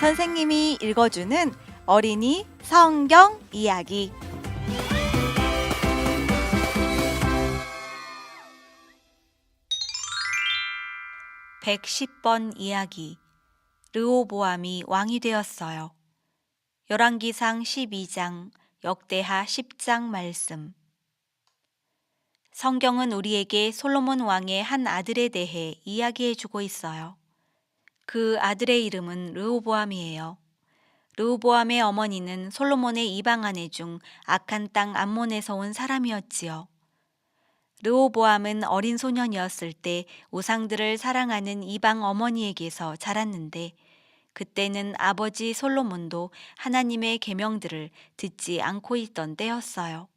선생님이 읽어주는 어린이 성경 이야기. 110번 이야기. 르호보암이 왕이 되었어요. 열왕기상 12장, 역대하 10장 말씀. 성경은 우리에게 솔로몬 왕의 한 아들에 대해 이야기해주고 있어요. 그 아들의 이름은 르호보암이에요. 르호보암의 어머니는 솔로몬의 이방 아내 중 악한 땅 암몬에서 온 사람이었지요. 르호보암은 어린 소년이었을 때 우상들을 사랑하는 이방 어머니에게서 자랐는데, 그때는 아버지 솔로몬도 하나님의 계명들을 듣지 않고 있던 때였어요.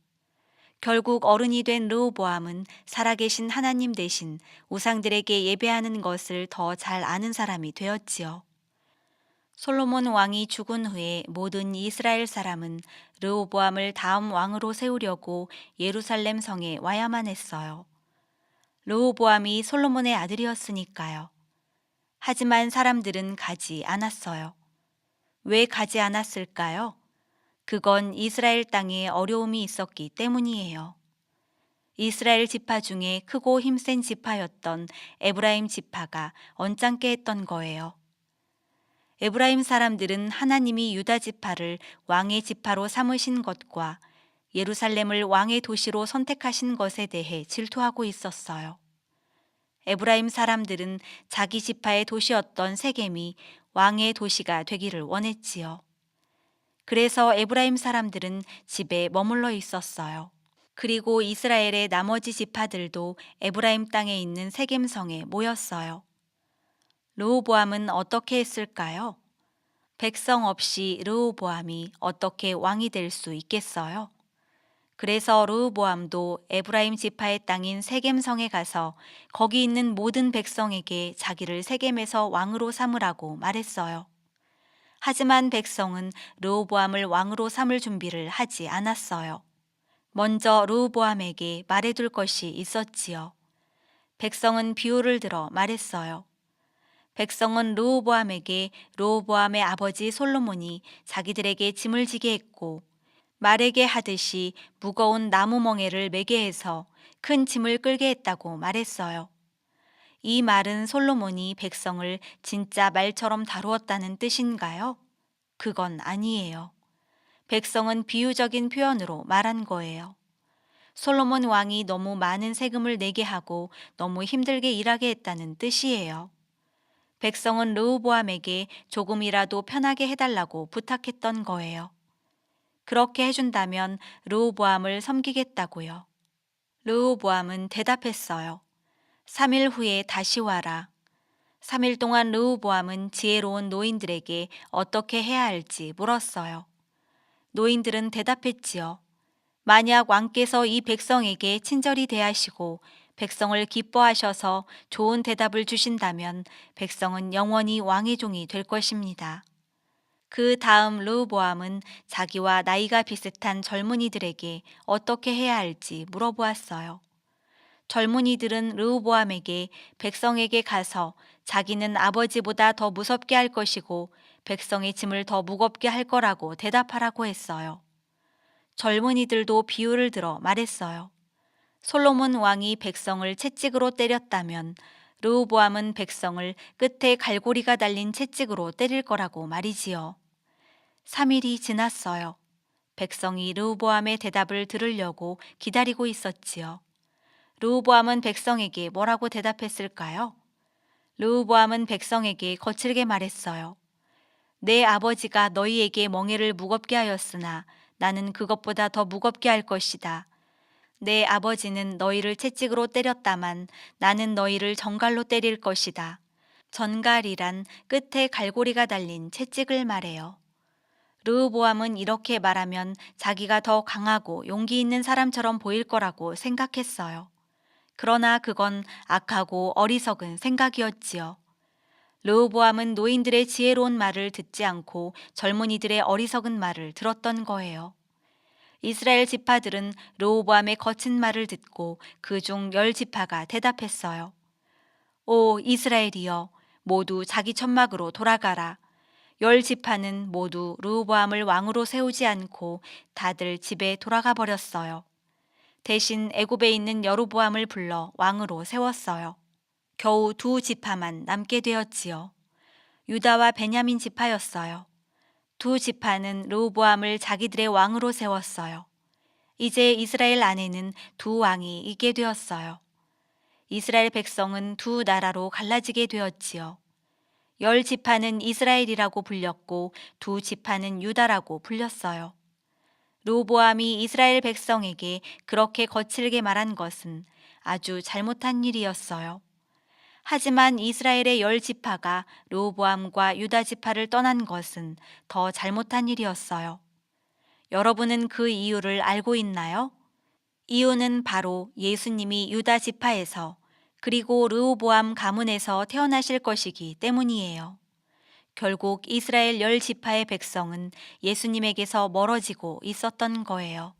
결국 어른이 된 르호보암은 살아계신 하나님 대신 우상들에게 예배하는 것을 더 잘 아는 사람이 되었지요. 솔로몬 왕이 죽은 후에 모든 이스라엘 사람은 르호보암을 다음 왕으로 세우려고 예루살렘 성에 와야만 했어요. 르호보암이 솔로몬의 아들이었으니까요. 하지만 사람들은 가지 않았어요. 왜 가지 않았을까요? 그건 이스라엘 땅에 어려움이 있었기 때문이에요. 이스라엘 지파 중에 크고 힘센 지파였던 에브라임 지파가 언짢게 했던 거예요. 에브라임 사람들은 하나님이 유다 지파를 왕의 지파로 삼으신 것과 예루살렘을 왕의 도시로 선택하신 것에 대해 질투하고 있었어요. 에브라임 사람들은 자기 지파의 도시였던 세겜이 왕의 도시가 되기를 원했지요. 그래서 에브라임 사람들은 집에 머물러 있었어요. 그리고 이스라엘의 나머지 지파들도 에브라임 땅에 있는 세겜성에 모였어요. 르호보암은 어떻게 했을까요? 백성 없이 르호보암이 어떻게 왕이 될 수 있겠어요? 그래서 르호보암도 에브라임 지파의 땅인 세겜성에 가서 거기 있는 모든 백성에게 자기를 세겜에서 왕으로 삼으라고 말했어요. 하지만 백성은 르호보암을 왕으로 삼을 준비를 하지 않았어요. 먼저 르호보암에게 말해둘 것이 있었지요. 백성은 비유를 들어 말했어요. 백성은 르호보암에게 르호보암의 아버지 솔로몬이 자기들에게 짐을 지게 했고 말에게 하듯이 무거운 나무 멍에를 매게 해서 큰 짐을 끌게 했다고 말했어요. 이 말은 솔로몬이 백성을 진짜 말처럼 다루었다는 뜻인가요? 그건 아니에요. 백성은 비유적인 표현으로 말한 거예요. 솔로몬 왕이 너무 많은 세금을 내게 하고 너무 힘들게 일하게 했다는 뜻이에요. 백성은 르호보암에게 조금이라도 편하게 해달라고 부탁했던 거예요. 그렇게 해준다면 르호보암을 섬기겠다고요. 르호보암은 대답했어요. 3일 후에 다시 와라. 3일 동안 르호보암은 지혜로운 노인들에게 어떻게 해야 할지 물었어요. 노인들은 대답했지요. 만약 왕께서 이 백성에게 친절히 대하시고 백성을 기뻐하셔서 좋은 대답을 주신다면 백성은 영원히 왕의 종이 될 것입니다. 그 다음 르호보암은 자기와 나이가 비슷한 젊은이들에게 어떻게 해야 할지 물어보았어요. 젊은이들은 르호보암에게 백성에게 가서 자기는 아버지보다 더 무섭게 할 것이고 백성의 짐을 더 무겁게 할 거라고 대답하라고 했어요. 젊은이들도 비유를 들어 말했어요. 솔로몬 왕이 백성을 채찍으로 때렸다면 르호보암은 백성을 끝에 갈고리가 달린 채찍으로 때릴 거라고 말이지요. 3일이 지났어요. 백성이 르호보암의 대답을 들으려고 기다리고 있었지요. 르호보암은 백성에게 뭐라고 대답했을까요? 르호보암은 백성에게 거칠게 말했어요. 내 아버지가 너희에게 멍에를 무겁게 하였으나 나는 그것보다 더 무겁게 할 것이다. 내 아버지는 너희를 채찍으로 때렸다만 나는 너희를 전갈로 때릴 것이다. 전갈이란 끝에 갈고리가 달린 채찍을 말해요. 르호보암은 이렇게 말하면 자기가 더 강하고 용기 있는 사람처럼 보일 거라고 생각했어요. 그러나 그건 악하고 어리석은 생각이었지요. 르호보암은 노인들의 지혜로운 말을 듣지 않고 젊은이들의 어리석은 말을 들었던 거예요. 이스라엘 지파들은 르호보암의 거친 말을 듣고 그중 10지파가 대답했어요. 오 이스라엘이여, 모두 자기 천막으로 돌아가라. 열 지파는 모두 르호보암을 왕으로 세우지 않고 다들 집에 돌아가 버렸어요. 대신 애굽에 있는 여로보암을 불러 왕으로 세웠어요. 겨우 두 지파만 남게 되었지요. 유다와 베냐민 지파였어요. 두 지파는 르호보암을 자기들의 왕으로 세웠어요. 이제 이스라엘 안에는 두 왕이 있게 되었어요. 이스라엘 백성은 두 나라로 갈라지게 되었지요. 열 지파는 이스라엘이라고 불렸고 두 지파는 유다라고 불렸어요. 르호보암이 이스라엘 백성에게 그렇게 거칠게 말한 것은 아주 잘못한 일이었어요. 하지만 이스라엘의 열 지파가 르호보암과 유다 지파를 떠난 것은 더 잘못한 일이었어요. 여러분은 그 이유를 알고 있나요? 이유는 바로 예수님이 유다 지파에서 그리고 르호보암 가문에서 태어나실 것이기 때문이에요. 결국 이스라엘 열 지파의 백성은 예수님에게서 멀어지고 있었던 거예요.